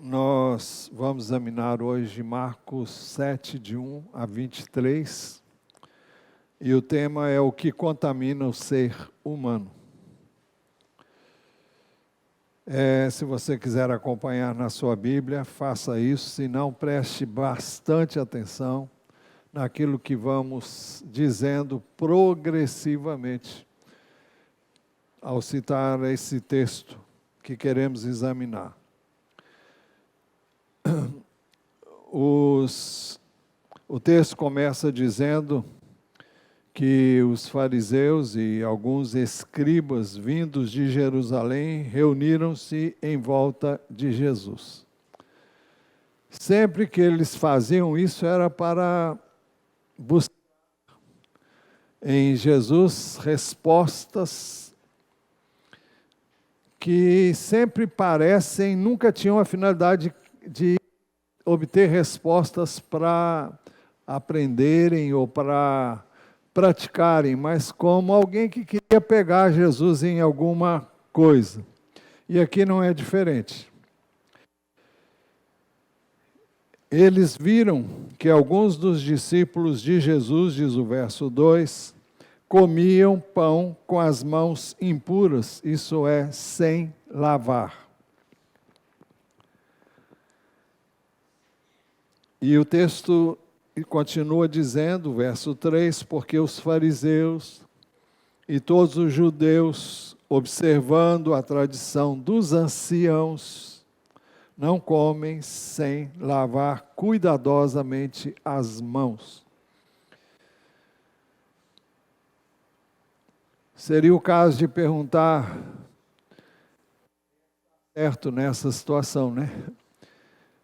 Nós vamos examinar hoje Marcos 7, de 1 a 23, e o tema é o que contamina o ser humano. Se você quiser acompanhar na sua Bíblia, faça isso, se não, preste bastante atenção naquilo que vamos dizendo progressivamente ao citar esse texto que queremos examinar. O texto começa dizendo que os fariseus e alguns escribas vindos de Jerusalém reuniram-se em volta de Jesus. Sempre que eles faziam isso era para buscar em Jesus respostas que sempre parecem, nunca tinham a finalidade de obter respostas para aprenderem ou para praticarem, mas como alguém que queria pegar Jesus em alguma coisa. E aqui não é diferente. Eles viram que alguns dos discípulos de Jesus, diz o verso 2, comiam pão com as mãos impuras, isso é, sem lavar. E o texto continua dizendo, verso 3, porque os fariseus e todos os judeus, observando a tradição dos anciãos, não comem sem lavar cuidadosamente as mãos. Seria o caso de perguntar, certo nessa situação, né?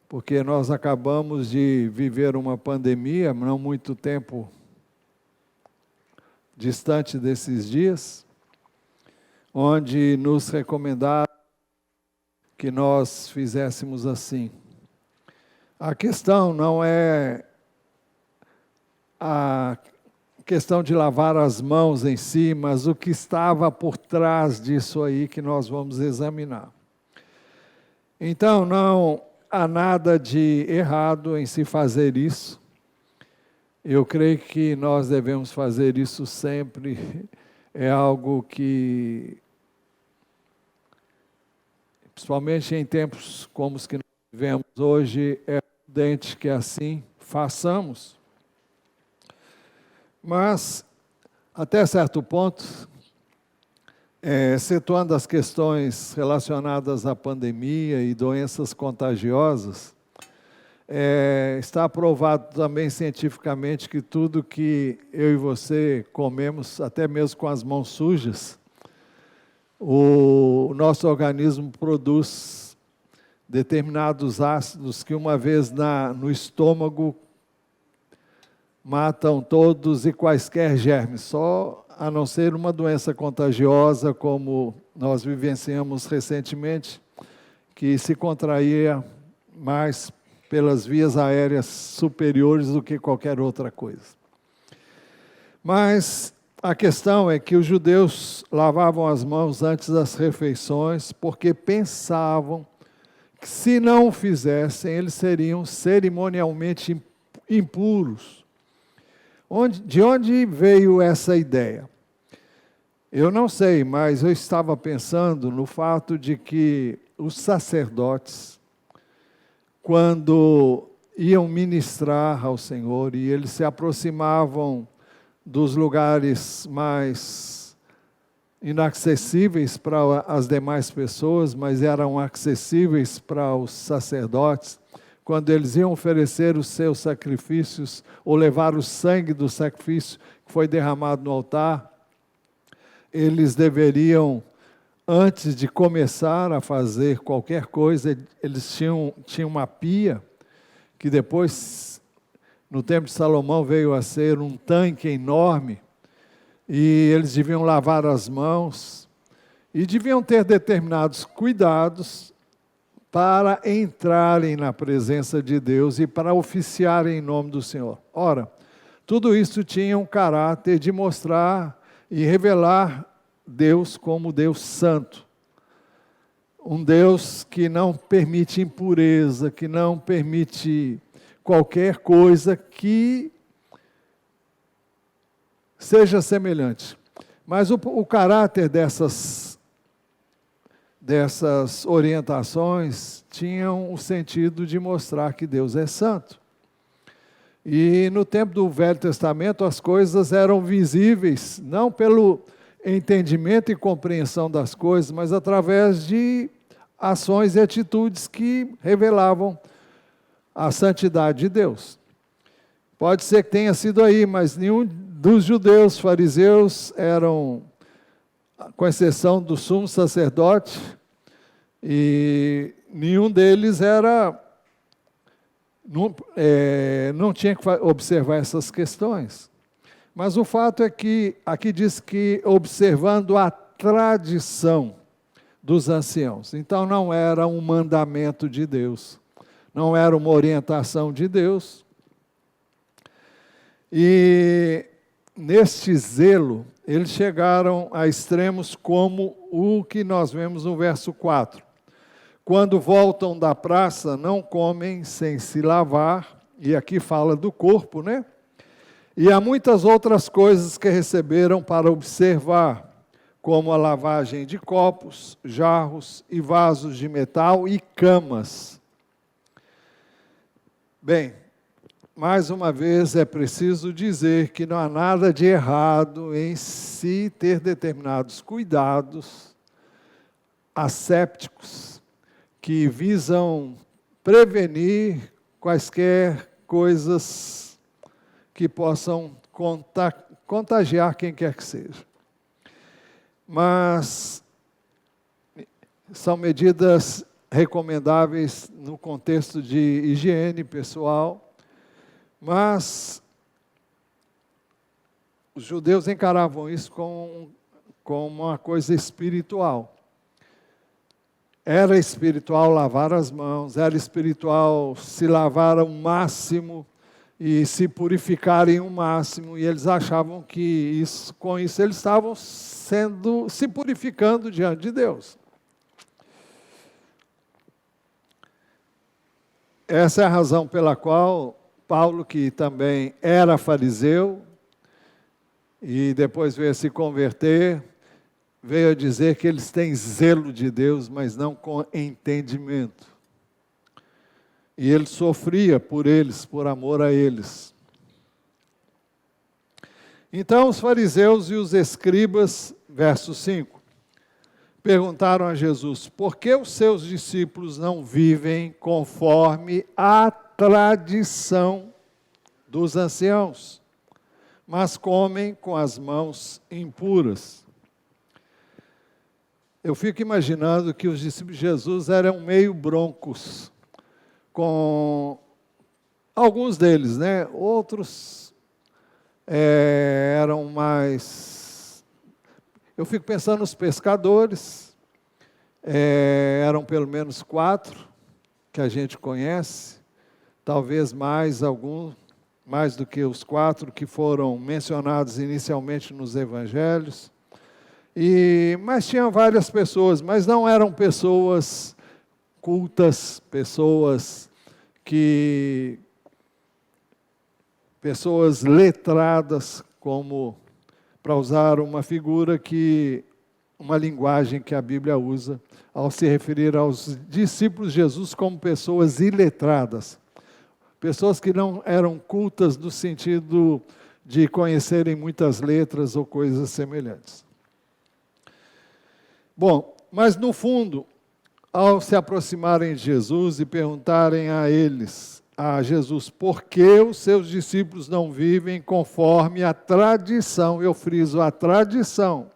Porque nós acabamos de viver uma pandemia, não muito tempo distante desses dias, onde nos recomendaram que nós fizéssemos assim. A questão não é a questão de lavar as mãos em si, mas o que estava por trás disso aí que nós vamos examinar. Então, não há nada de errado em se fazer isso. Eu creio que nós devemos fazer isso sempre. É algo que, principalmente em tempos como os que nós vivemos hoje, é prudente que assim façamos. Mas, até certo ponto, excetuando as questões relacionadas à pandemia e doenças contagiosas, está provado também cientificamente que tudo que eu e você comemos, até mesmo com as mãos sujas, o nosso organismo produz determinados ácidos que uma vez no estômago matam todos e quaisquer germes, só a não ser uma doença contagiosa, como nós vivenciamos recentemente, que se contraía mais pelas vias aéreas superiores do que qualquer outra coisa. Mas a questão é que os judeus lavavam as mãos antes das refeições, porque pensavam que se não o fizessem, eles seriam cerimonialmente impuros. De onde veio essa ideia? Eu não sei, mas eu estava pensando no fato de que os sacerdotes, quando iam ministrar ao Senhor e eles se aproximavam dos lugares mais inacessíveis para as demais pessoas, mas eram acessíveis para os sacerdotes, quando eles iam oferecer os seus sacrifícios, ou levar o sangue do sacrifício que foi derramado no altar, eles deveriam, antes de começar a fazer qualquer coisa, eles tinham uma pia, que depois, no tempo de Salomão, veio a ser um tanque enorme, e eles deviam lavar as mãos, e deviam ter determinados cuidados, para entrarem na presença de Deus e para oficiarem em nome do Senhor. Ora, tudo isso tinha um caráter de mostrar e revelar Deus como Deus santo. um Deus que não permite impureza, que não permite qualquer coisa que seja semelhante. Mas o caráter dessas orientações tinham o sentido de mostrar que Deus é santo. E no tempo do Velho Testamento as coisas eram visíveis, não pelo entendimento e compreensão das coisas, mas através de ações e atitudes que revelavam a santidade de Deus. Pode ser que tenha sido aí, mas nenhum dos judeus fariseus eram, com exceção do sumo sacerdote, e nenhum deles não tinha que observar essas questões. Mas o fato é que aqui diz que observando a tradição dos anciãos. Então não era um mandamento de Deus, não era uma orientação de Deus. E neste zelo, eles chegaram a extremos como o que nós vemos no verso 4. Quando voltam da praça, não comem sem se lavar, e aqui fala do corpo, né? E há muitas outras coisas que receberam para observar, como a lavagem de copos, jarros e vasos de metal e camas. Bem, mais uma vez é preciso dizer que não há nada de errado em se ter determinados cuidados assépticos que visam prevenir quaisquer coisas que possam contagiar quem quer que seja. Mas são medidas recomendáveis no contexto de higiene pessoal, mas os judeus encaravam isso como uma coisa espiritual. Era espiritual lavar as mãos, era espiritual se lavar ao máximo e se purificarem o máximo, e eles achavam que com isso eles estavam se purificando diante de Deus. Essa é a razão pela qual Paulo, que também era fariseu, e depois veio a se converter, veio a dizer que eles têm zelo de Deus, mas não com entendimento. E ele sofria por eles, por amor a eles. Então os fariseus e os escribas, verso 5, perguntaram a Jesus: por que os seus discípulos não vivem conforme a tradição dos anciãos, mas comem com as mãos impuras? Eu fico imaginando que os discípulos de Jesus eram meio broncos, com alguns deles, né? Outros eram mais... Eu fico pensando nos pescadores, eram pelo menos 4 que a gente conhece, talvez mais do que os 4 que foram mencionados inicialmente nos evangelhos. Mas tinham várias pessoas, mas não eram pessoas cultas, pessoas letradas, como, para usar uma linguagem que a Bíblia usa ao se referir aos discípulos de Jesus como pessoas iletradas, pessoas que não eram cultas no sentido de conhecerem muitas letras ou coisas semelhantes. Bom, mas no fundo, ao se aproximarem de Jesus e perguntarem a Jesus, por que os seus discípulos não vivem conforme a tradição, eu friso a tradição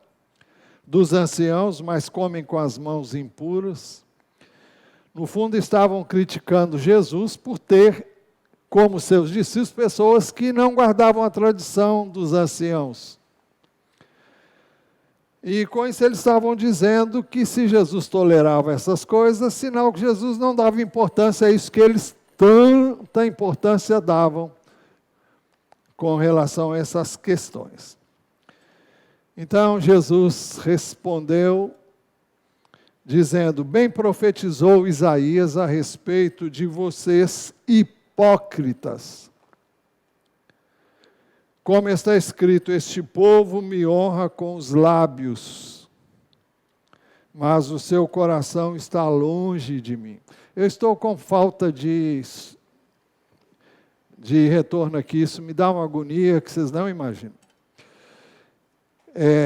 dos anciãos, mas comem com as mãos impuras? No fundo, estavam criticando Jesus por ter, como seus discípulos, pessoas que não guardavam a tradição dos anciãos. E com isso eles estavam dizendo que se Jesus tolerava essas coisas, sinal que Jesus não dava importância a isso que eles tanta importância davam com relação a essas questões. Então Jesus respondeu dizendo: bem profetizou Isaías a respeito de vocês hipócritas. Como está escrito, este povo me honra com os lábios, mas o seu coração está longe de mim. Eu estou com falta de retorno aqui, isso me dá uma agonia que vocês não imaginam.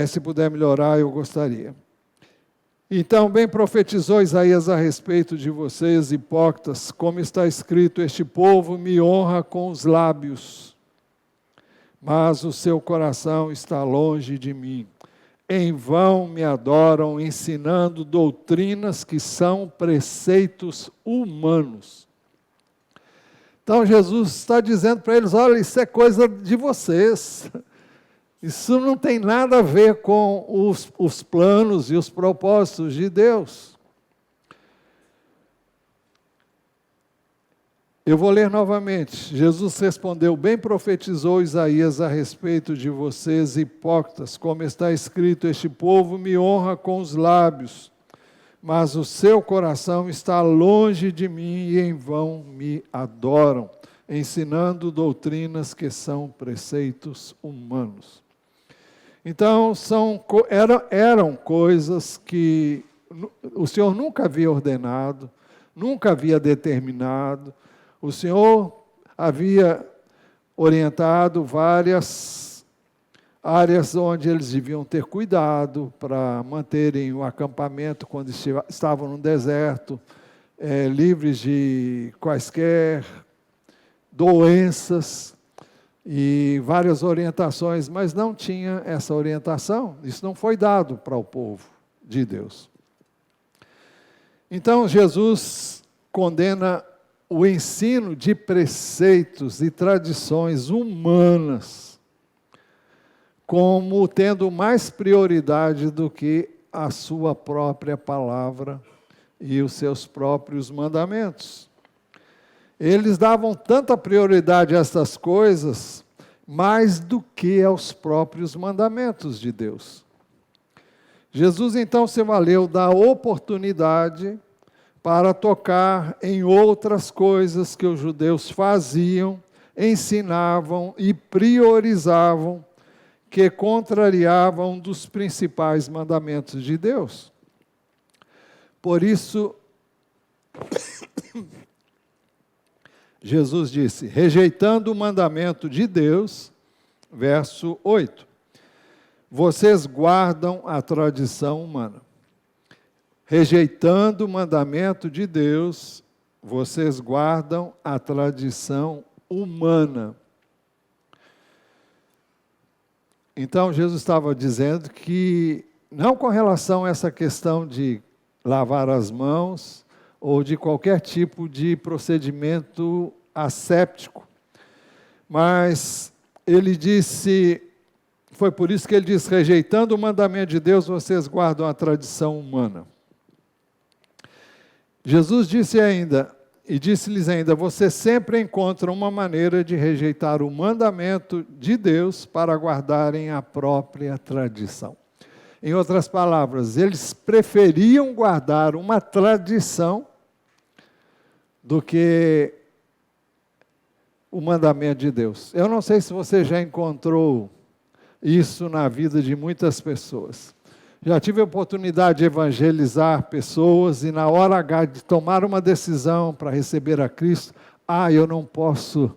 Se puder melhorar, eu gostaria. Então, bem profetizou Isaías a respeito de vocês, hipócritas, como está escrito, este povo me honra com os lábios, mas o seu coração está longe de mim. Em vão me adoram, ensinando doutrinas que são preceitos humanos. Então, Jesus está dizendo para eles: olha, isso é coisa de vocês. Isso não tem nada a ver com os planos e os propósitos de Deus. Eu vou ler novamente. Jesus respondeu: bem profetizou Isaías a respeito de vocês, hipócritas, como está escrito, este povo me honra com os lábios, mas o seu coração está longe de mim e em vão me adoram, ensinando doutrinas que são preceitos humanos. Então, eram coisas que o Senhor nunca havia ordenado, nunca havia determinado. O Senhor havia orientado várias áreas onde eles deviam ter cuidado para manterem o acampamento quando estavam no deserto, livres de quaisquer doenças e várias orientações, mas não tinha essa orientação. Isso não foi dado para o povo de Deus. Então, Jesus condena o ensino de preceitos e tradições humanas como tendo mais prioridade do que a sua própria palavra e os seus próprios mandamentos. Eles davam tanta prioridade a essas coisas, mais do que aos próprios mandamentos de Deus. Jesus então se valeu da oportunidade para tocar em outras coisas que os judeus faziam, ensinavam e priorizavam, que contrariavam um dos principais mandamentos de Deus. Por isso, Jesus disse, rejeitando o mandamento de Deus, verso 8, vocês guardam a tradição humana. Rejeitando o mandamento de Deus, vocês guardam a tradição humana. Então, Jesus estava dizendo que, não com relação a essa questão de lavar as mãos, ou de qualquer tipo de procedimento asséptico, mas ele disse, foi por isso que ele disse, rejeitando o mandamento de Deus, vocês guardam a tradição humana. Jesus disse-lhes ainda, vocês sempre encontram uma maneira de rejeitar o mandamento de Deus para guardarem a própria tradição. Em outras palavras, eles preferiam guardar uma tradição do que o mandamento de Deus. Eu não sei se você já encontrou isso na vida de muitas pessoas. Já tive a oportunidade de evangelizar pessoas e na hora H de tomar uma decisão para receber a Cristo, eu não posso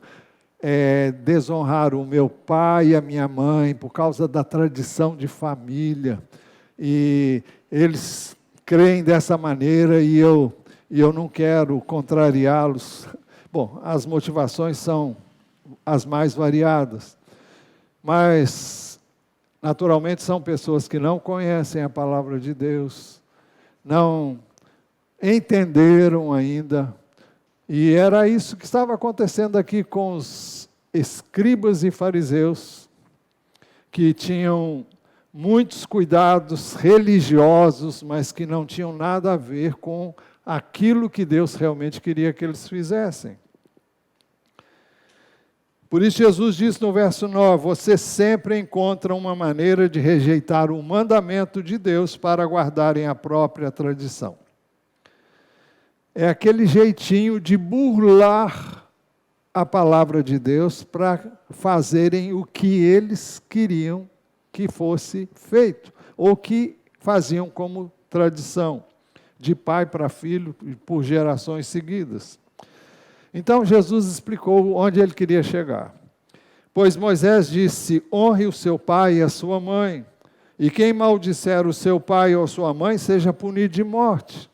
desonrar o meu pai e a minha mãe por causa da tradição de família. E eles creem dessa maneira e eu não quero contrariá-los. Bom, as motivações são as mais variadas, mas naturalmente são pessoas que não conhecem a palavra de Deus, não entenderam ainda, e era isso que estava acontecendo aqui com os escribas e fariseus, que tinham muitos cuidados religiosos, mas que não tinham nada a ver com aquilo que Deus realmente queria que eles fizessem. Por isso Jesus diz no verso 9, você sempre encontra uma maneira de rejeitar o mandamento de Deus para guardarem a própria tradição. É aquele jeitinho de burlar a palavra de Deus para fazerem o que eles queriam que fosse feito, ou que faziam como tradição, de pai para filho, por gerações seguidas. Então Jesus explicou onde ele queria chegar. Pois Moisés disse, honre o seu pai e a sua mãe, e quem maldisser o seu pai ou a sua mãe, seja punido de morte.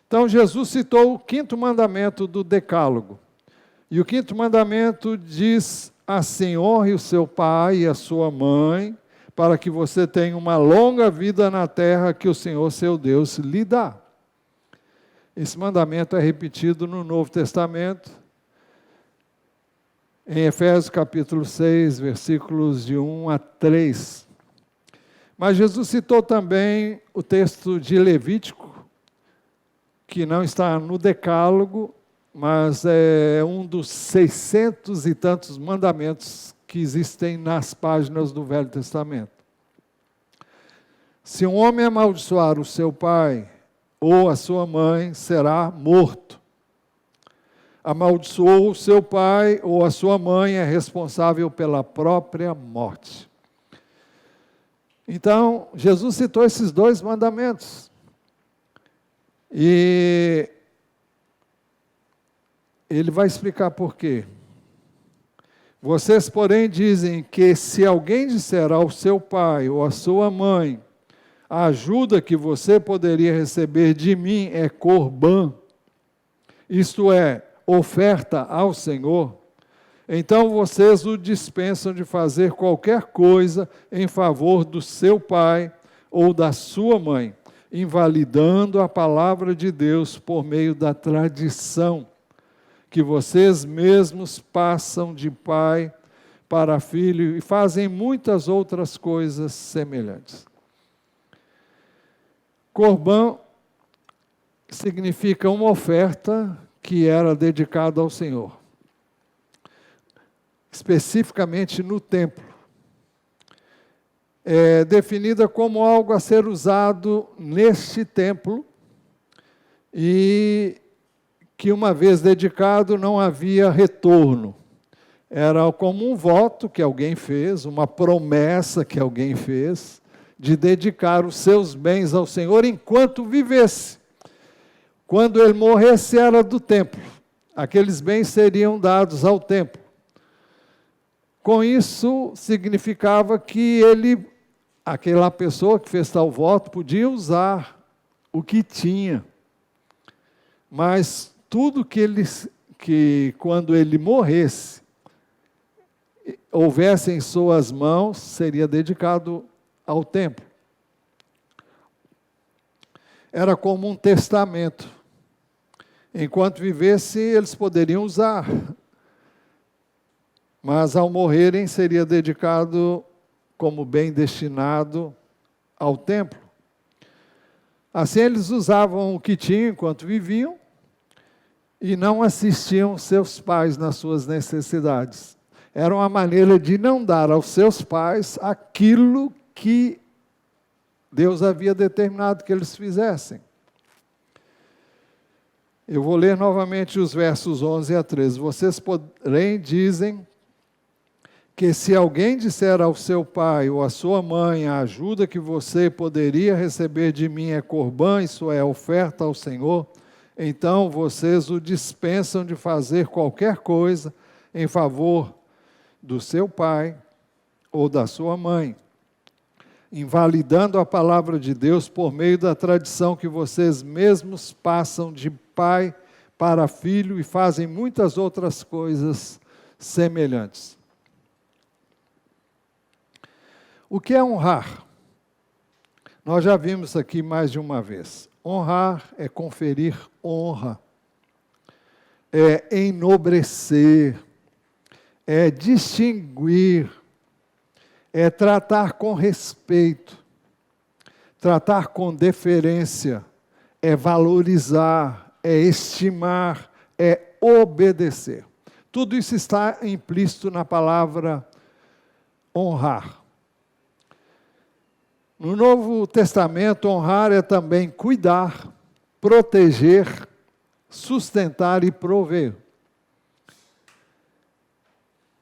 Então Jesus citou o 5º mandamento do Decálogo. E o 5º mandamento diz assim, honre o seu pai e a sua mãe, para que você tenha uma longa vida na terra que o Senhor seu Deus lhe dá. Esse mandamento é repetido no Novo Testamento, em Efésios capítulo 6, versículos de 1 a 3. Mas Jesus citou também o texto de Levítico, que não está no Decálogo, mas é um dos 600 e tantos mandamentos que existem nas páginas do Velho Testamento. Se um homem amaldiçoar o seu pai ou a sua mãe, será morto. Amaldiçoou o seu pai ou a sua mãe, é responsável pela própria morte. Então, Jesus citou esses 2 mandamentos. E ele vai explicar por quê. Vocês, porém, dizem que se alguém disser ao seu pai ou à sua mãe, a ajuda que você poderia receber de mim é corbã, isto é, oferta ao Senhor, então vocês o dispensam de fazer qualquer coisa em favor do seu pai ou da sua mãe, invalidando a palavra de Deus por meio da tradição, que vocês mesmos passam de pai para filho e fazem muitas outras coisas semelhantes. Corbã significa uma oferta que era dedicada ao Senhor, especificamente no templo. É definida como algo a ser usado neste templo e que uma vez dedicado não havia retorno. Era como um voto que alguém fez, uma promessa que alguém fez, de dedicar os seus bens ao Senhor enquanto vivesse. Quando ele morresse, era do templo. Aqueles bens seriam dados ao templo. Com isso, significava que aquela pessoa que fez tal voto, podia usar o que tinha. Mas tudo que quando ele morresse, houvesse em suas mãos, seria dedicado ao templo. Era como um testamento. Enquanto vivesse, eles poderiam usar. Mas ao morrerem, seria dedicado como bem destinado ao templo. Assim, eles usavam o que tinham enquanto viviam e não assistiam seus pais nas suas necessidades. Era uma maneira de não dar aos seus pais aquilo que Deus havia determinado que eles fizessem. Eu vou ler novamente os versos 11 a 13. Vocês, porém, dizem que se alguém disser ao seu pai ou à sua mãe, a ajuda que você poderia receber de mim é corbã, isso é, oferta ao Senhor, então vocês o dispensam de fazer qualquer coisa em favor do seu pai ou da sua mãe, invalidando a palavra de Deus por meio da tradição que vocês mesmos passam de pai para filho e fazem muitas outras coisas semelhantes. O que é honrar? Nós já vimos aqui mais de uma vez. Honrar é conferir honra, é enobrecer, é distinguir, é tratar com respeito, tratar com deferência, é valorizar, é estimar, é obedecer. Tudo isso está implícito na palavra honrar. No Novo Testamento, honrar é também cuidar, proteger, sustentar e prover.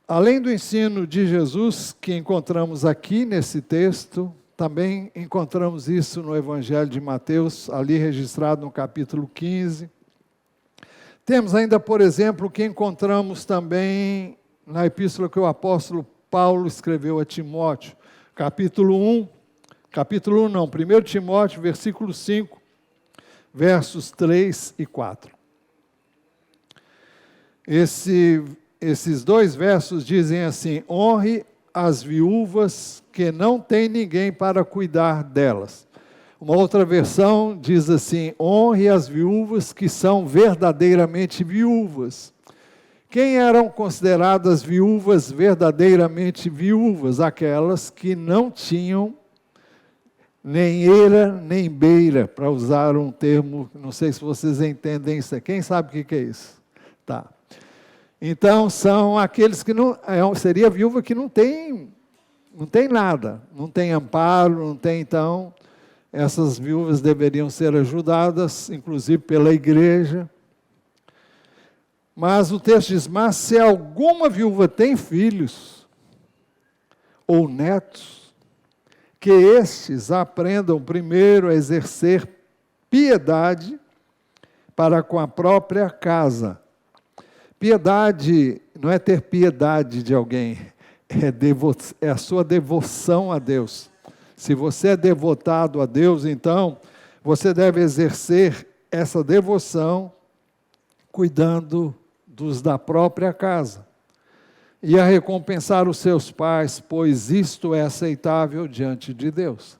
Além do ensino de Jesus, que encontramos aqui nesse texto, também encontramos isso no Evangelho de Mateus, ali registrado no capítulo 15. Temos ainda, por exemplo, o que encontramos também na epístola que o apóstolo Paulo escreveu a Timóteo, capítulo 1, 1 Timóteo, versículo 5, versos 3 e 4. Esses dois versos dizem assim: honre as viúvas que não têm ninguém para cuidar delas. Uma outra versão diz assim: honre as viúvas que são verdadeiramente viúvas. Quem eram consideradas viúvas verdadeiramente viúvas? Aquelas que não tinham nem eira, nem beira, para usar um termo, não sei se vocês entendem isso. Quem sabe o que é isso? Tá. Então, são aqueles que não... Seria viúva que não tem nada, não tem amparo, não tem, então... Essas viúvas deveriam ser ajudadas, inclusive pela igreja. Mas o texto diz, mas se alguma viúva tem filhos ou netos, que estes aprendam primeiro a exercer piedade para com a própria casa. Piedade não é ter piedade de alguém, é a sua devoção a Deus. Se você é devotado a Deus, então, você deve exercer essa devoção cuidando dos da própria casa. E a recompensar os seus pais, pois isto é aceitável diante de Deus.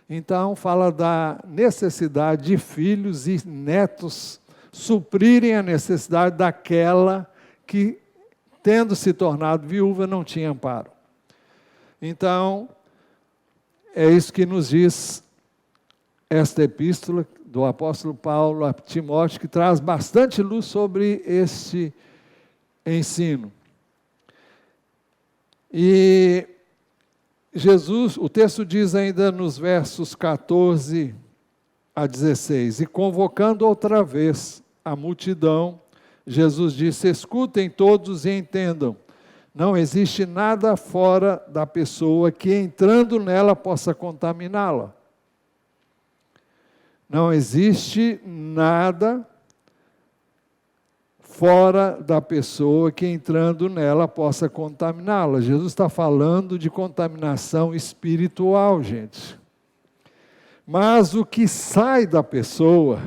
Então, fala da necessidade de filhos e netos suprirem a necessidade daquela que, tendo se tornado viúva, não tinha amparo. Então, é isso que nos diz esta epístola do apóstolo Paulo a Timóteo, que traz bastante luz sobre este ensino. E Jesus, o texto diz ainda nos versos 14 a 16, e convocando outra vez a multidão, Jesus disse: escutem todos e entendam. Não existe nada fora da pessoa que, entrando nela, possa contaminá-la. Não existe nada fora da pessoa que, entrando nela, possa contaminá-la. Jesus está falando de contaminação espiritual, gente. Mas o que sai da pessoa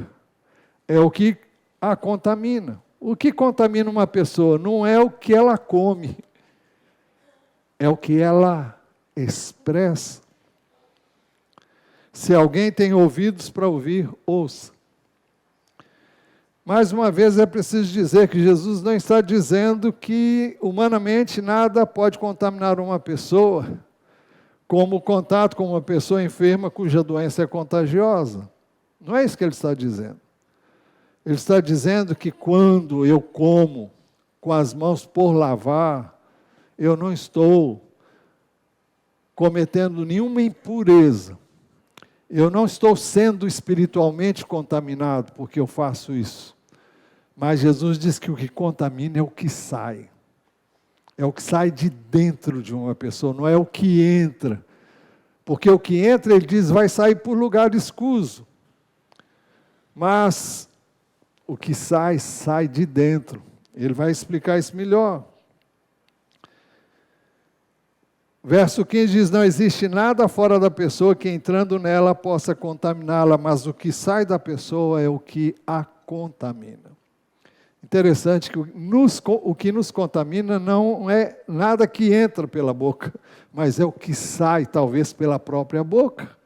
é o que a contamina. O que contamina uma pessoa não é o que ela come, é o que ela expressa. Se alguém tem ouvidos para ouvir, ouça. Mais uma vez é preciso dizer que Jesus não está dizendo que humanamente nada pode contaminar uma pessoa, como o contato com uma pessoa enferma cuja doença é contagiosa. Não é isso que ele está dizendo. Ele está dizendo que quando eu como com as mãos por lavar, eu não estou cometendo nenhuma impureza. Eu não estou sendo espiritualmente contaminado porque eu faço isso. Mas Jesus diz que o que contamina é o que sai. É o que sai de dentro de uma pessoa, não é o que entra. Porque o que entra, ele diz, vai sair por lugar escuso. Mas o que sai, sai de dentro. Ele vai explicar isso melhor. Verso 15 diz, não existe nada fora da pessoa que, entrando nela, possa contaminá-la, mas o que sai da pessoa é o que a contamina. Interessante que o que nos contamina não é nada que entra pela boca, mas é o que sai, talvez, pela própria boca,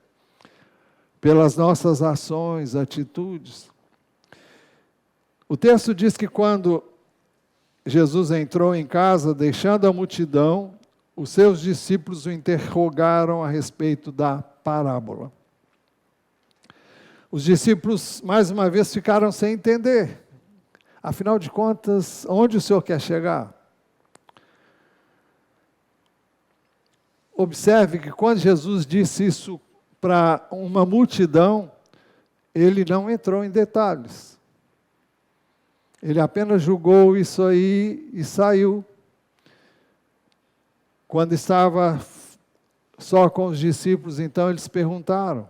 pelas nossas ações, atitudes. O texto diz que quando Jesus entrou em casa, deixando a multidão, os seus discípulos o interrogaram a respeito da parábola. Os discípulos, mais uma vez, ficaram sem entender. Afinal de contas, onde o Senhor quer chegar? Observe que quando Jesus disse isso para uma multidão, ele não entrou em detalhes. Ele apenas julgou isso aí e saiu. Quando estava só com os discípulos, então eles perguntaram.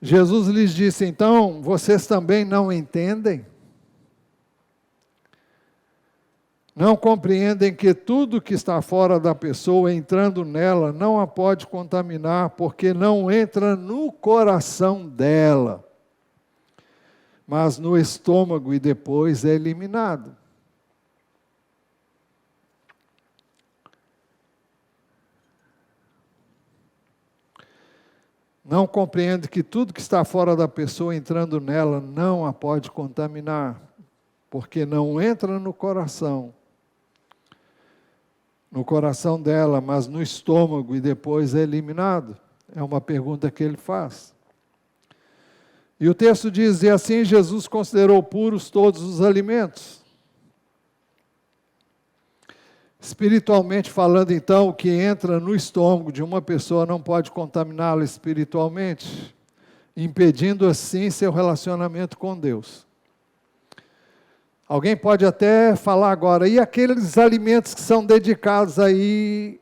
Jesus lhes disse, então, vocês também não entendem? Não compreendem que tudo que está fora da pessoa, entrando nela, não a pode contaminar, porque não entra no coração dela, mas no estômago e depois é eliminado. Não compreende que tudo que está fora da pessoa, entrando nela, não a pode contaminar, porque não entra no coração dela, mas no estômago e depois é eliminado? É uma pergunta que ele faz. E o texto diz, e assim Jesus considerou puros todos os alimentos. Espiritualmente falando, então, o que entra no estômago de uma pessoa não pode contaminá-la espiritualmente, impedindo assim seu relacionamento com Deus. Alguém pode até falar agora, e aqueles alimentos que são dedicados aí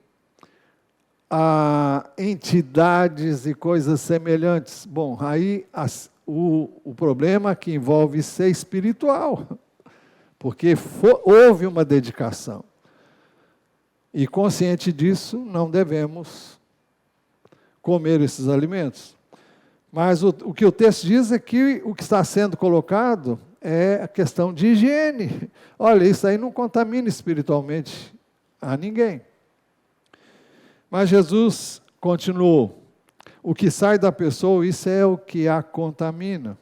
a entidades e coisas semelhantes? Bom, aí o problema que envolve ser espiritual, porque houve uma dedicação. E consciente disso, não devemos comer esses alimentos. Mas o que o texto diz é que o que está sendo colocado é a questão de higiene. Olha, isso aí não contamina espiritualmente a ninguém. Mas Jesus continuou. O que sai da pessoa, isso é o que a contamina.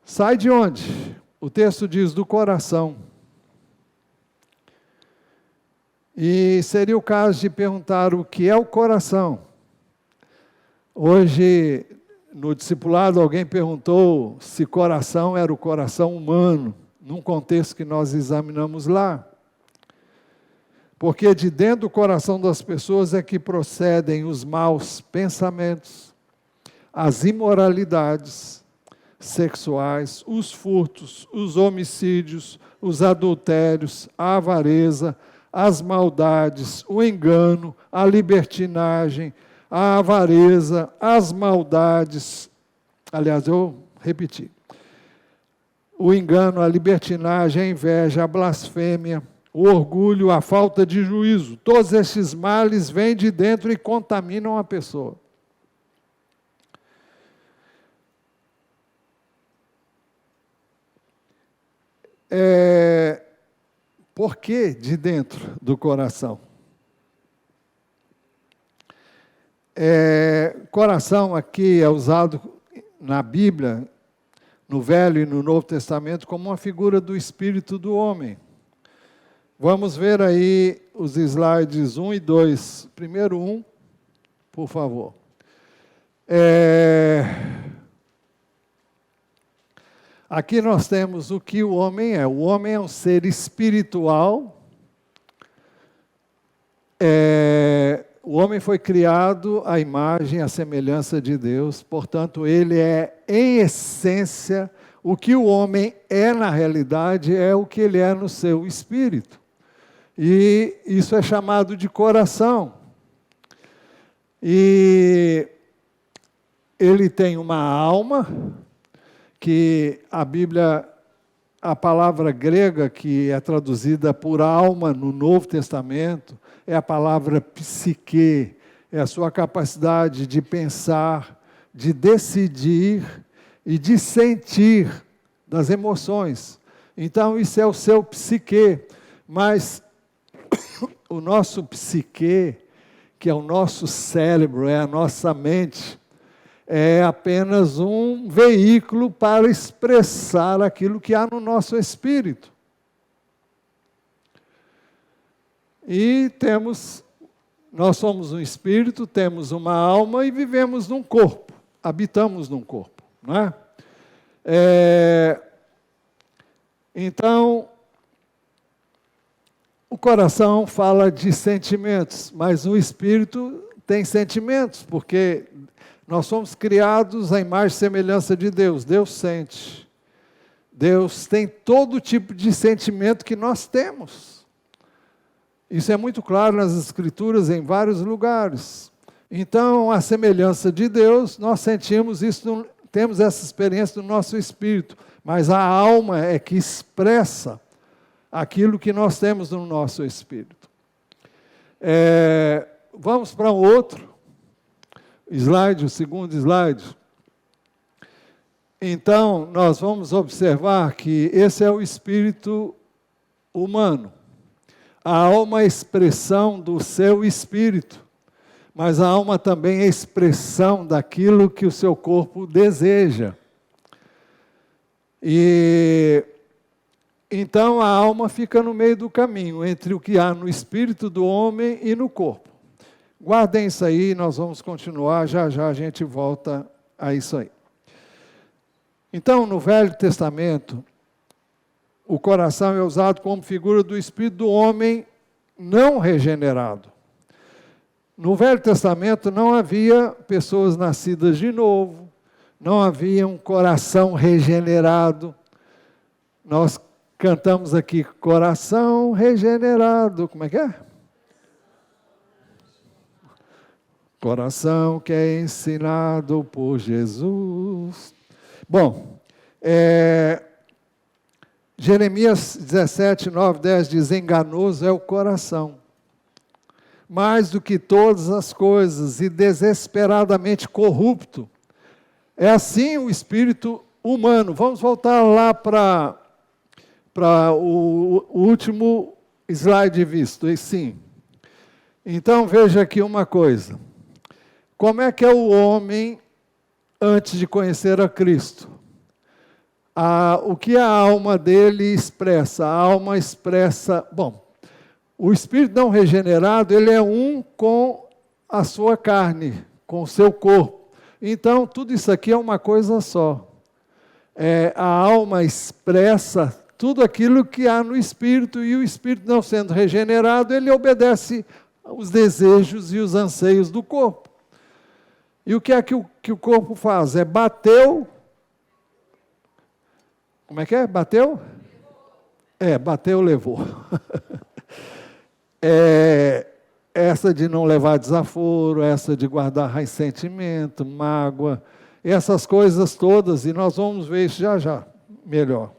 Sai de onde? O texto diz do coração. E seria o caso de perguntar o que é o coração. Hoje, no discipulado, alguém perguntou se coração era o coração humano, num contexto que nós examinamos lá. Porque de dentro do coração das pessoas é que procedem os maus pensamentos, as imoralidades sexuais, os furtos, os homicídios, os adultérios, a avareza, as maldades, o engano, a libertinagem, a avareza, as maldades. Aliás, eu repeti. O engano, a libertinagem, a inveja, a blasfêmia, o orgulho, a falta de juízo. Todos estes males vêm de dentro e contaminam a pessoa. Por que de dentro do coração? Coração aqui é usado na Bíblia, no Velho e no Novo Testamento, como uma figura do espírito do homem. Vamos ver aí os slides 1 e 2. Primeiro 1, por favor. Aqui nós temos o que o homem é. O homem é um ser espiritual. O homem foi criado à imagem e à semelhança de Deus. Portanto, ele é, em essência, o que o homem é na realidade, é o que ele é no seu espírito. E isso é chamado de coração. E ele tem uma alma, que a Bíblia, a palavra grega que é traduzida por alma no Novo Testamento, é a palavra psique, é a sua capacidade de pensar, de decidir e de sentir das emoções. Então, isso é o seu psique, mas o nosso psique, que é o nosso cérebro, é a nossa mente, é apenas um veículo para expressar aquilo que há no nosso espírito. E nós somos um espírito, temos uma alma e vivemos num corpo, habitamos num corpo, não é? Então, o coração fala de sentimentos, mas o espírito tem sentimentos, porque nós somos criados à imagem e semelhança de Deus. Deus sente. Deus tem todo tipo de sentimento que nós temos. Isso é muito claro nas Escrituras, em vários lugares. Então, a semelhança de Deus, nós sentimos isso, temos essa experiência no nosso espírito, mas a alma é que expressa aquilo que nós temos no nosso espírito. Vamos para um outro slide, o segundo slide. Então, nós vamos observar que esse é o espírito humano. A alma é a expressão do seu espírito, mas a alma também é a expressão daquilo que o seu corpo deseja. E então a alma fica no meio do caminho, entre o que há no espírito do homem e no corpo. Guardem isso aí, nós vamos continuar, já já a gente volta a isso aí. Então, no Velho Testamento, o coração é usado como figura do espírito do homem não regenerado. No Velho Testamento não havia pessoas nascidas de novo, não havia um coração regenerado. Nós cantamos aqui, coração regenerado, como é que é? Coração que é ensinado por Jesus. Bom, Jeremias 17, 9, 10 diz, enganoso é o coração, mais do que todas as coisas, e desesperadamente corrupto. É assim o espírito humano. Vamos voltar lá para o último slide visto, e sim. Então veja aqui uma coisa. Como é que é o homem antes de conhecer a Cristo? O que a alma dele expressa? A alma expressa, o espírito não regenerado, ele é um com a sua carne, com o seu corpo. Então, tudo isso aqui é uma coisa só. A alma expressa tudo aquilo que há no espírito, e o espírito não sendo regenerado, ele obedece aos desejos e os anseios do corpo. E o que é que o corpo faz? Bateu. Como é que é? Bateu? Bateu, levou. Essa de não levar desaforo, essa de guardar ressentimento, mágoa, essas coisas todas, e nós vamos ver isso já já, melhor.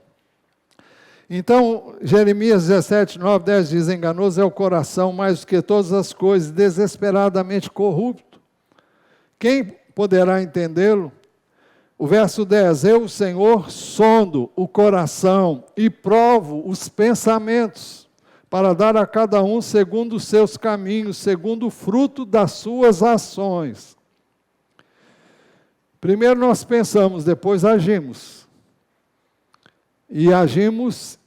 Então, Jeremias 17, 9, 10 diz, enganoso é o coração mais do que todas as coisas, desesperadamente corrupto. Quem poderá entendê-lo? O verso 10, eu, o Senhor, sondo o coração e provo os pensamentos, para dar a cada um segundo os seus caminhos, segundo o fruto das suas ações. Primeiro nós pensamos, depois agimos. E agimos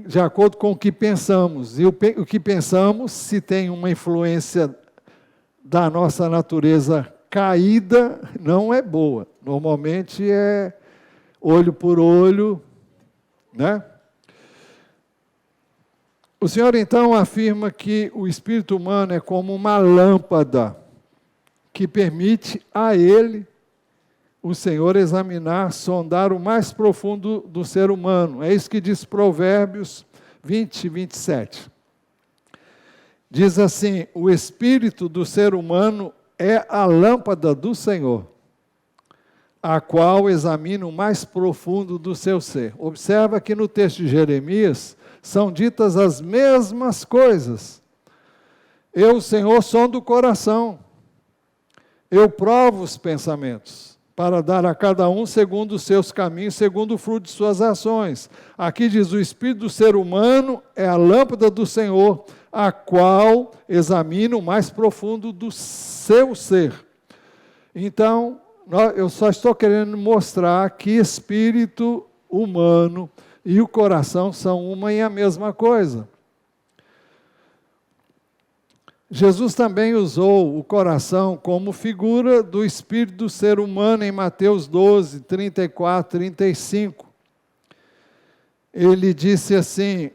de acordo com o que pensamos. E o que pensamos, se tem uma influência da nossa natureza caída, não é boa. Normalmente é olho por olho, né? O Senhor então afirma que o espírito humano é como uma lâmpada que permite a ele, o Senhor, examinar, sondar o mais profundo do ser humano. É isso que diz Provérbios 20, 27. Diz assim, o espírito do ser humano é a lâmpada do Senhor, a qual examina o mais profundo do seu ser. Observa que no texto de Jeremias são ditas as mesmas coisas. Eu, o Senhor, sondo o coração. Eu provo os pensamentos, para dar a cada um segundo os seus caminhos, segundo o fruto de suas ações. Aqui diz, o espírito do ser humano é a lâmpada do Senhor, a qual examina o mais profundo do seu ser. Então, eu só estou querendo mostrar que espírito humano e o coração são uma e a mesma coisa. Jesus também usou o coração como figura do espírito do ser humano em Mateus 12, 34, 35. ele disse assim: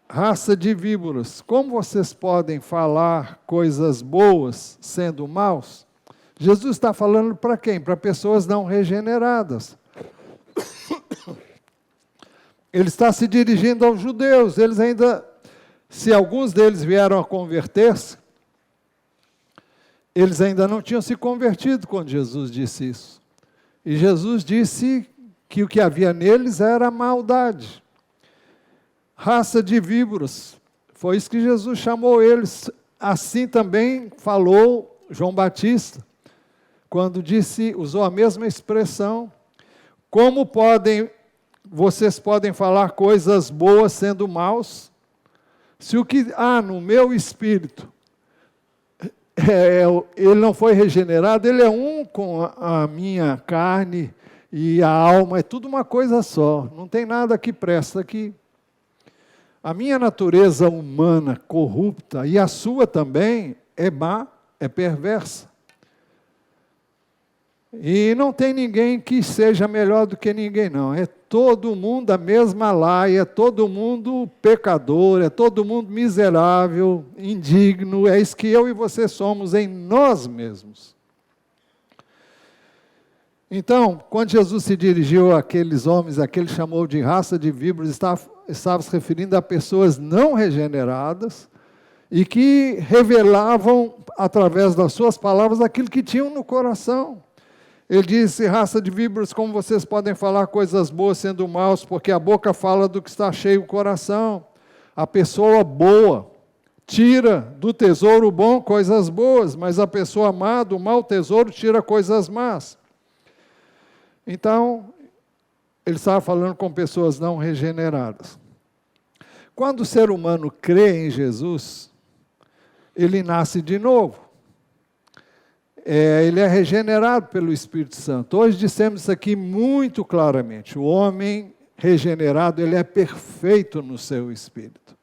raça de víboras, como vocês podem falar coisas boas sendo maus? Jesus está falando para quem? Para pessoas não regeneradas. Ele está se dirigindo aos judeus. Eles ainda, se alguns deles vieram a converter-se, eles ainda não tinham se convertido quando Jesus disse isso. E Jesus disse que o que havia neles era maldade. Raça de víboras, foi isso que Jesus chamou eles. Assim também falou João Batista, quando usou a mesma expressão. Como vocês podem falar coisas boas sendo maus? Se o que há no meu espírito, ele não foi regenerado, ele é um com a minha carne e a alma, é tudo uma coisa só, não tem nada que presta aqui. A minha natureza humana corrupta, e a sua também, é má, é perversa. E não tem ninguém que seja melhor do que ninguém, não. É todo mundo a mesma laia, é todo mundo pecador, é todo mundo miserável, indigno. É isso que eu e você somos em nós mesmos. Então, quando Jesus se dirigiu àqueles homens, aquele chamou de raça de víboras, estava se referindo a pessoas não regeneradas e que revelavam, através das suas palavras, aquilo que tinham no coração. Ele disse: raça de víboras, como vocês podem falar coisas boas sendo maus, porque a boca fala do que está cheio o coração. A pessoa boa tira do tesouro bom coisas boas, mas a pessoa má do mau tesouro tira coisas más. Então, ele estava falando com pessoas não regeneradas. Quando o ser humano crê em Jesus, ele nasce de novo. Ele é regenerado pelo Espírito Santo. Hoje dissemos isso aqui muito claramente. O homem regenerado, ele é perfeito no seu espírito.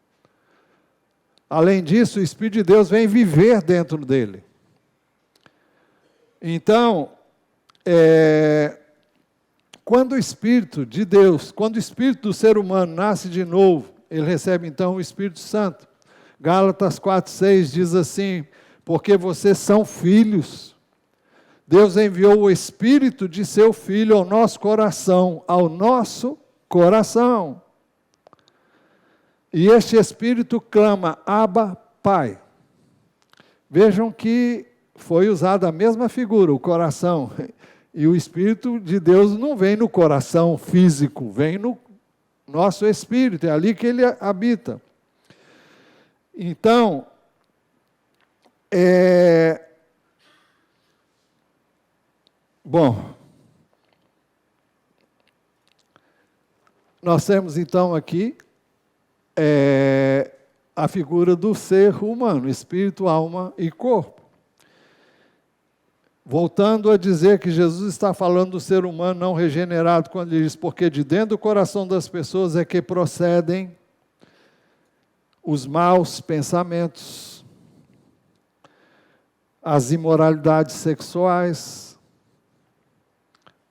Além disso, o Espírito de Deus vem viver dentro dele. Então, quando o Espírito de Deus, quando o Espírito do ser humano nasce de novo, ele recebe então o Espírito Santo. Gálatas 4,6 diz assim: porque vocês são filhos. Deus enviou o Espírito de seu Filho ao nosso coração, E este Espírito clama: Abba, Pai. Vejam que foi usada a mesma figura, o coração. E o Espírito de Deus não vem no coração físico, vem no nosso espírito, é ali que ele habita. Então, bom, nós temos então aqui a figura do ser humano, espírito, alma e corpo. Voltando a dizer que Jesus está falando do ser humano não regenerado, quando ele diz: porque de dentro do coração das pessoas é que procedem os maus pensamentos, as imoralidades sexuais.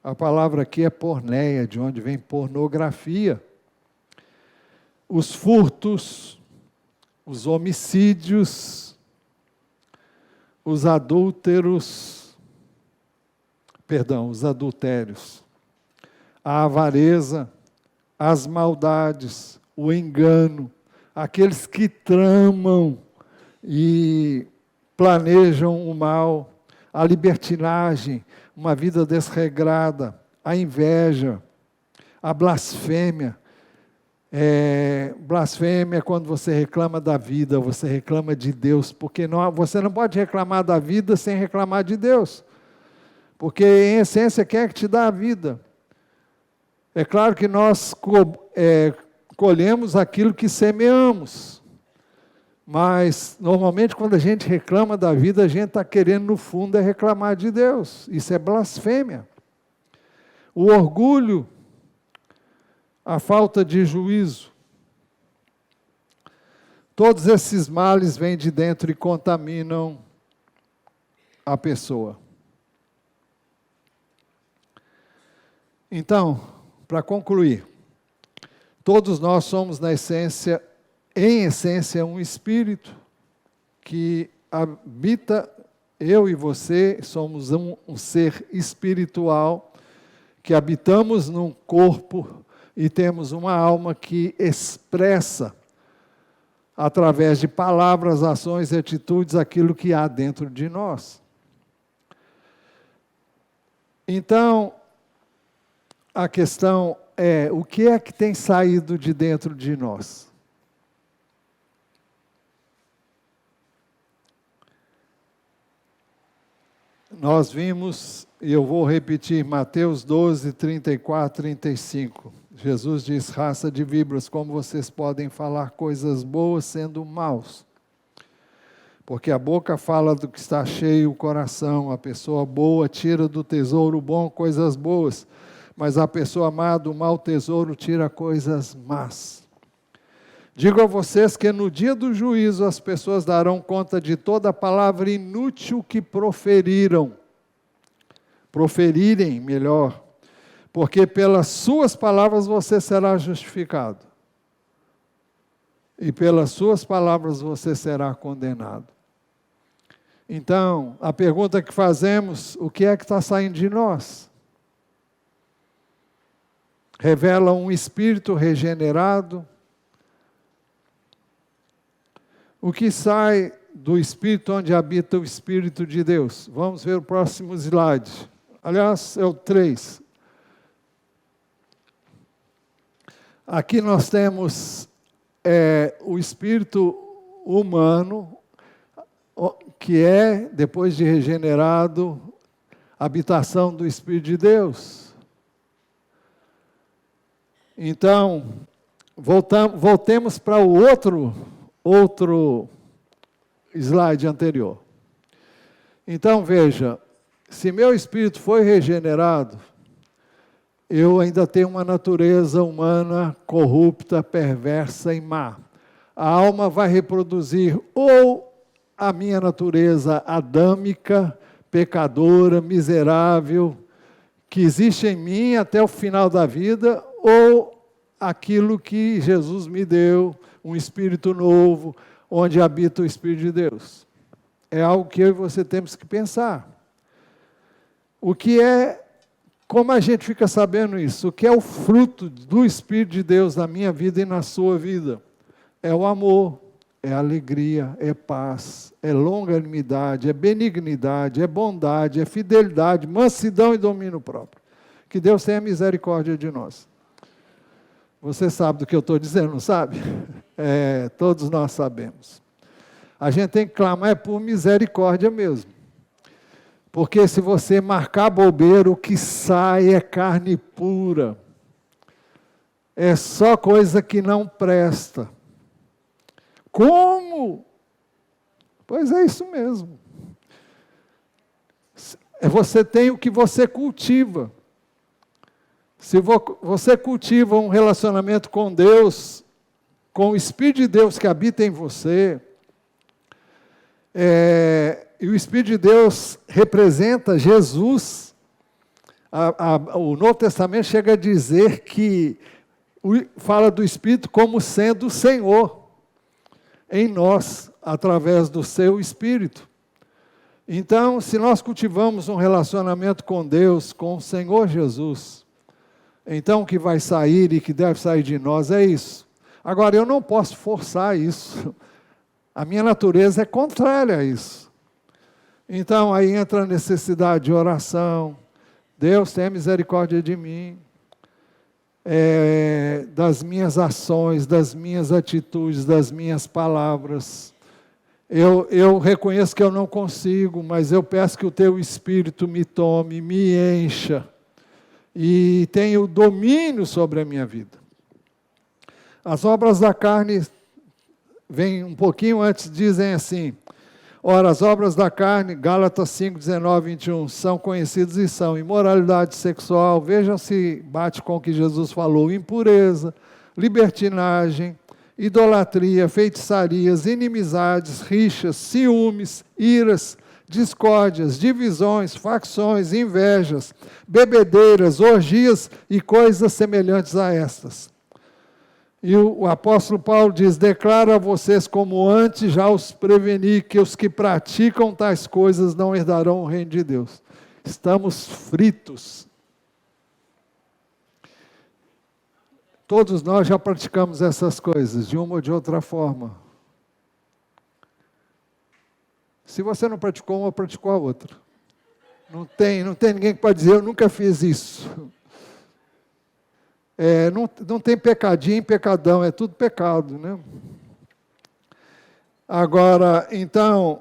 A palavra aqui é porneia, de onde vem pornografia. Os furtos, os homicídios, os adultérios, a avareza, as maldades, o engano, aqueles que tramam e planejam o mal, a libertinagem, uma vida desregrada, a inveja, a blasfêmia. Blasfêmia é quando você reclama da vida, você reclama de Deus, porque você não pode reclamar da vida sem reclamar de Deus. Porque, em essência, quem é que te dá a vida? É claro que nós colhemos aquilo que semeamos. Mas, normalmente, quando a gente reclama da vida, a gente está querendo, no fundo, reclamar de Deus. Isso é blasfêmia. O orgulho, a falta de juízo. Todos esses males vêm de dentro e contaminam a pessoa. Então, para concluir, Todos nós somos, em essência, um espírito que habita, eu e você, somos um ser espiritual, que habitamos num corpo e temos uma alma que expressa, através de palavras, ações e atitudes, aquilo que há dentro de nós. Então, a questão é, o que é que tem saído de dentro de nós? Nós vimos, e eu vou repetir, Mateus 12, 34, 35. Jesus diz, raça de víboras, como vocês podem falar coisas boas sendo maus? Porque a boca fala do que está cheio o coração, a pessoa boa tira do tesouro bom coisas boas, mas a pessoa má do mau tesouro tira coisas más. Digo a vocês que no dia do juízo as pessoas darão conta de toda palavra inútil que proferirem, melhor, porque pelas suas palavras você será justificado, e pelas suas palavras você será condenado. Então, a pergunta que fazemos, o que é que está saindo de nós? Revela um espírito regenerado. O que sai do espírito onde habita o Espírito de Deus? Vamos ver o próximo slide. Aliás, é o 3. Aqui nós temos o espírito humano, que é, depois de regenerado, habitação do Espírito de Deus. Então, voltemos para o outro slide anterior. Então, veja, se meu espírito foi regenerado, eu ainda tenho uma natureza humana corrupta, perversa e má. A alma vai reproduzir ou a minha natureza adâmica, pecadora, miserável, que existe em mim até o final da vida, ou aquilo que Jesus me deu, um espírito novo, onde habita o Espírito de Deus. É algo que eu e você temos que pensar. Como a gente fica sabendo isso? O que é o fruto do Espírito de Deus na minha vida e na sua vida? É o amor, é alegria, é paz, é longanimidade, é benignidade, é bondade, é fidelidade, mansidão e domínio próprio. Que Deus tenha misericórdia de nós. Você sabe do que eu estou dizendo, não sabe? Todos nós sabemos. A gente tem que clamar por misericórdia mesmo. Porque se você marcar bobeira, o que sai é carne pura. É só coisa que não presta. Como? Pois é isso mesmo. Você tem o que você cultiva. Se você cultiva um relacionamento com Deus, com o Espírito de Deus que habita em você, e o Espírito de Deus representa Jesus, o Novo Testamento chega a dizer que fala do Espírito como sendo o Senhor em nós, através do seu Espírito. Então, se nós cultivamos um relacionamento com Deus, com o Senhor Jesus, então o que vai sair e que deve sair de nós é isso. Agora, eu não posso forçar isso. A minha natureza é contrária a isso. Então, aí entra a necessidade de oração. Deus, tenha misericórdia de mim, das minhas ações, das minhas atitudes, das minhas palavras. Eu reconheço que eu não consigo, mas eu peço que o teu Espírito me tome, me encha, e tenha o domínio sobre a minha vida. As obras da carne, vem um pouquinho antes, dizem assim, ora, as obras da carne, Gálatas 5, 19, 21, são conhecidas e são imoralidade sexual, vejam se bate com o que Jesus falou, impureza, libertinagem, idolatria, feitiçarias, inimizades, rixas, ciúmes, iras, discórdias, divisões, facções, invejas, bebedeiras, orgias e coisas semelhantes a estas. E o apóstolo Paulo diz: declaro a vocês como antes já os preveni, que os que praticam tais coisas não herdarão o reino de Deus. Estamos fritos. Todos nós já praticamos essas coisas, de uma ou de outra forma. Se você não praticou uma, praticou a outra. Não tem ninguém que pode dizer: eu nunca fiz isso. Não tem pecadinho, pecadão, é tudo pecado, né? Agora, então,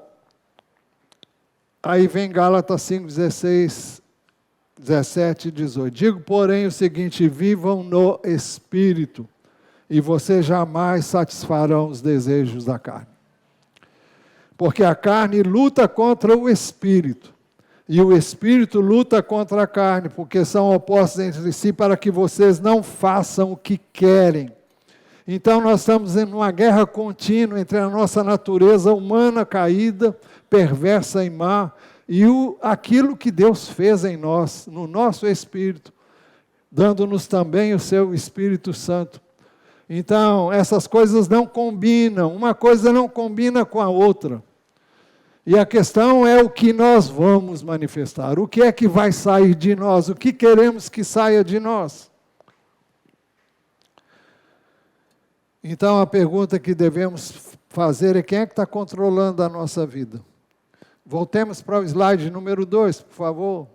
aí vem Gálatas 5, 16, 17 e 18. Digo, porém, o seguinte: vivam no Espírito, e vocês jamais satisfarão os desejos da carne. Porque a carne luta contra o Espírito, e o Espírito luta contra a carne, porque são opostos entre si, para que vocês não façam o que querem. Então nós estamos em uma guerra contínua entre a nossa natureza humana caída, perversa e má, e aquilo que Deus fez em nós, no nosso Espírito, dando-nos também o seu Espírito Santo. Então, essas coisas não combinam, uma coisa não combina com a outra. E a questão é o que nós vamos manifestar, o que é que vai sair de nós, o que queremos que saia de nós. Então a pergunta que devemos fazer é: quem é que está controlando a nossa vida? Voltemos para o slide número 2, por favor.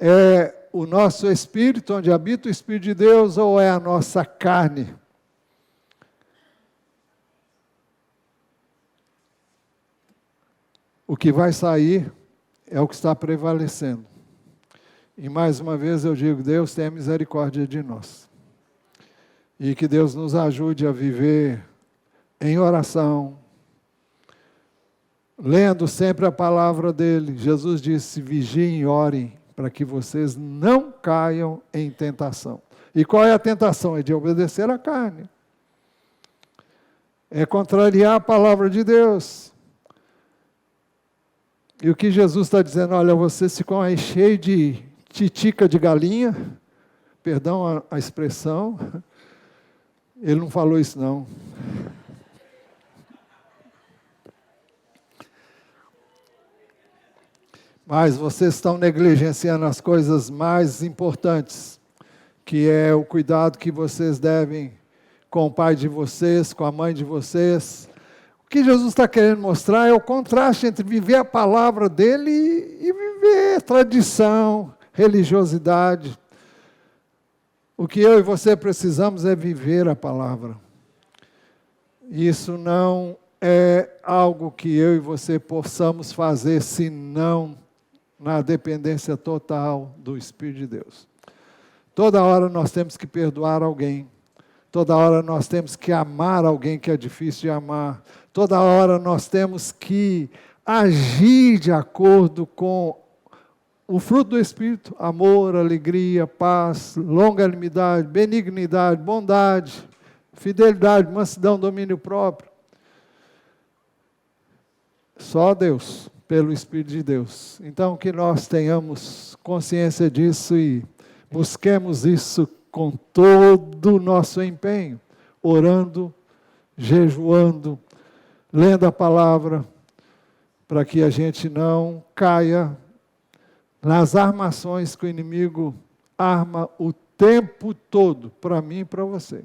É o nosso espírito, onde habita o Espírito de Deus, ou é a nossa carne? O que vai sair é o que está prevalecendo. E mais uma vez eu digo: Deus tenha misericórdia de nós. E que Deus nos ajude a viver em oração, lendo sempre a palavra dele. Jesus disse: vigiem e orem, para que vocês não caiam em tentação. E qual é a tentação? É de obedecer à carne. É contrariar a palavra de Deus. E o que Jesus está dizendo: olha, vocês ficam aí cheios de titica de galinha, perdão a expressão, ele não falou isso não. Mas vocês estão negligenciando as coisas mais importantes, que é o cuidado que vocês devem com o pai de vocês, com a mãe de vocês. O que Jesus está querendo mostrar é o contraste entre viver a palavra dele e viver tradição, religiosidade. O que eu e você precisamos é viver a palavra. Isso não é algo que eu e você possamos fazer, senão na dependência total do Espírito de Deus. Toda hora nós temos que perdoar alguém. Toda hora nós temos que amar alguém que é difícil de amar. Toda hora nós temos que agir de acordo com o fruto do Espírito: amor, alegria, paz, longanimidade, benignidade, bondade, fidelidade, mansidão, domínio próprio. Só Deus, pelo Espírito de Deus. Então que nós tenhamos consciência disso e busquemos isso com todo o nosso empenho, orando, jejuando, lendo a palavra, para que a gente não caia nas armações que o inimigo arma o tempo todo, para mim e para você.